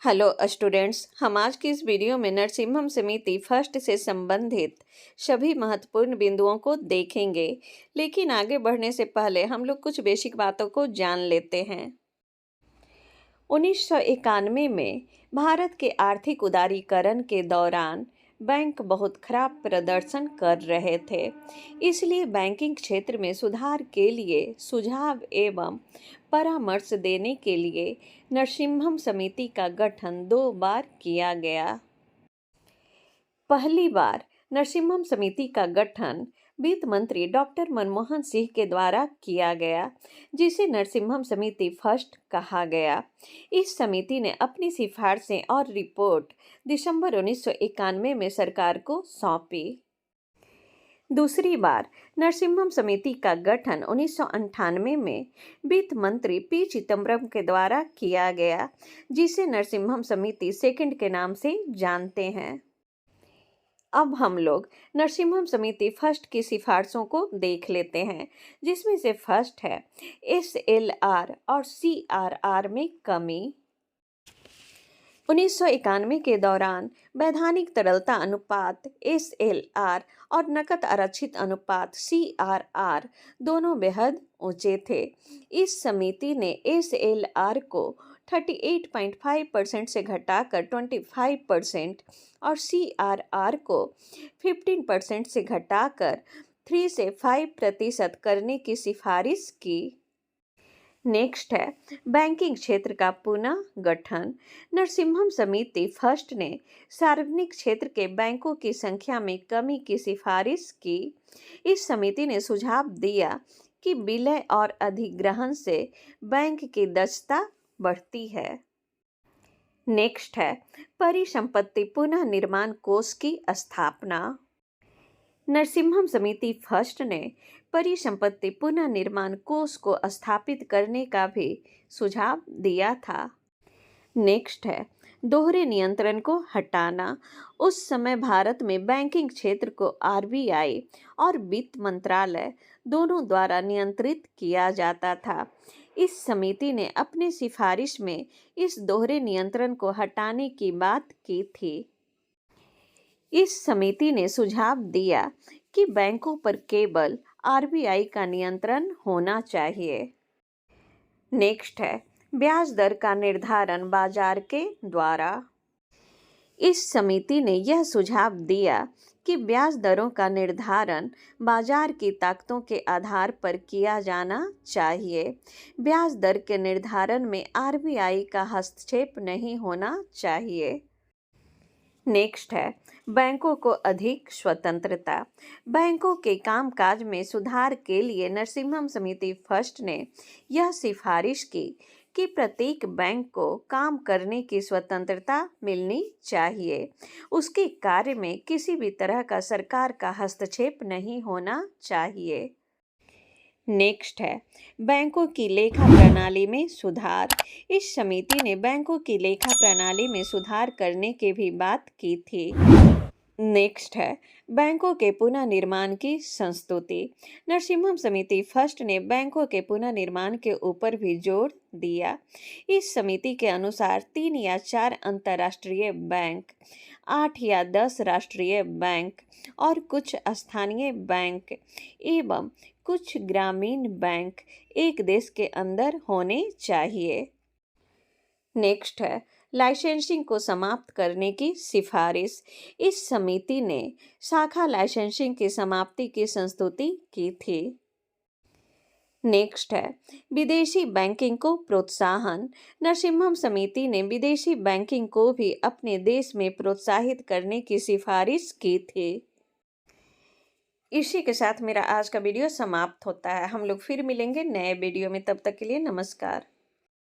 Hello students, हम आज की इस वीडियो में नरसिम्हम समिति फर्स्ट से संबंधित सभी महत्वपूर्ण बिंदुओं को देखेंगे। लेकिन आगे बढ़ने से पहले हम लोग कुछ बेसिक बातों को जान लेते हैं। 1991 में भारत के आर्थिक उदारीकरण के दौरान बैंक बहुत खराब प्रदर्शन कर रहे थे। इसलिए बैंकिंग क्षेत्र में सुधार के लिए सुझाव एवं परामर्श देने के लिए नरसिम्हम समिति का गठन 2 बार किया गया। पहली बार नरसिम्हम समिति का गठन वित्त मंत्री डॉक्टर मनमोहन सिंह के द्वारा किया गया, जिसे नरसिम्हम समिति फर्स्ट कहा गया। इस समिति ने अपनी सिफारिशें और रिपोर्ट दिसंबर 1991 में सरकार को सौंपी। दूसरी बार नरसिम्हम समिति का गठन 1998 में वित्त मंत्री पी चिदम्बरम के द्वारा किया गया, जिसे नरसिम्हम समिति सेकंड के नाम से जानते हैं। अब हम लोग नरसिम्हम समिति फर्स्ट की सिफारिशों को देख लेते हैं, जिसमें से फर्स्ट है SLR और CRR में कमी। 1991 के दौरान वैधानिक तरलता अनुपात SLR और नकद आरक्षित अनुपात CRR दोनों बेहद ऊंचे थे। इस समिति ने SLR को 38.5% से घटाकर 25% और CRR को 15% से घटाकर 3 से 5% करने की सिफारिश की। नेक्स्ट है बैंकिंग क्षेत्र का पुनः गठन। नरसिम्हम समिति फर्स्ट ने सार्वजनिक क्षेत्र के बैंकों की संख्या में कमी की सिफारिश की। इस समिति ने सुझाव दिया कि विलय और अधिग्रहण से बैंक की दक्षता बढ़ती है। नेक्स्ट है परिसंपत्ति पुनः निर्माण कोष की स्थापना। नरसिम्हम समिति फर्स्ट ने परिसंपत्ति पुनः निर्माण कोष को स्थापित करने का भी सुझाव दिया था। नेक्स्ट है दोहरे नियंत्रण को हटाना। उस समय भारत में बैंकिंग क्षेत्र को RBI और वित्त मंत्रालय दोनों द्वारा नियंत्रित किया जाता था। इस समिति ने अपनी सिफारिश में इस दोहरे नियंत्रण को हटाने की बात की थी। इस समिति ने सुझाव दिया कि बैंकों पर केवल RBI का नियंत्रण होना चाहिए। नेक्स्ट है ब्याज दर का निर्धारण बाजार के द्वारा। इस समिति ने यह सुझाव दिया कि ब्याज दरों का निर्धारण बाजार की ताकतों के आधार पर किया जाना चाहिए। ब्याज दर के निर्धारण में RBI का हस्तक्षेप नहीं होना चाहिए। नेक्स्ट है बैंकों को अधिक स्वतंत्रता। बैंकों के कामकाज में सुधार के लिए नरसिम्हम समिति फर्स्ट ने यह सिफारिश की कि प्रत्येक बैंक को काम करने की स्वतंत्रता मिलनी चाहिए। उसके कार्य में किसी भी तरह का सरकार का हस्तक्षेप नहीं होना चाहिए। नेक्स्ट है बैंकों की लेखा प्रणाली में सुधार। इस समिति ने बैंकों की लेखा प्रणाली में सुधार करने की भी बात की थी। नेक्स्ट है बैंकों के पुनः निर्माण की संस्तुति। नरसिम्हम समिति फर्स्ट ने बैंकों के पुनः निर्माण के ऊपर भी जोर दिया। इस समिति के अनुसार 3 या 4 अंतर्राष्ट्रीय बैंक, 8 या 10 राष्ट्रीय बैंक और कुछ स्थानीय बैंक एवं कुछ ग्रामीण बैंक एक देश के अंदर होने चाहिए। नेक्स्ट है लाइसेंसिंग को समाप्त करने की सिफारिश। इस समिति ने शाखा लाइसेंसिंग की समाप्ति की संस्तुति की थी। नेक्स्ट है विदेशी बैंकिंग को प्रोत्साहन। नरसिम्हम समिति ने विदेशी बैंकिंग को भी अपने देश में प्रोत्साहित करने की सिफारिश की थी। इसी के साथ मेरा आज का वीडियो समाप्त होता है। हम लोग फिर मिलेंगे नए वीडियो में, तब तक के लिए नमस्कार।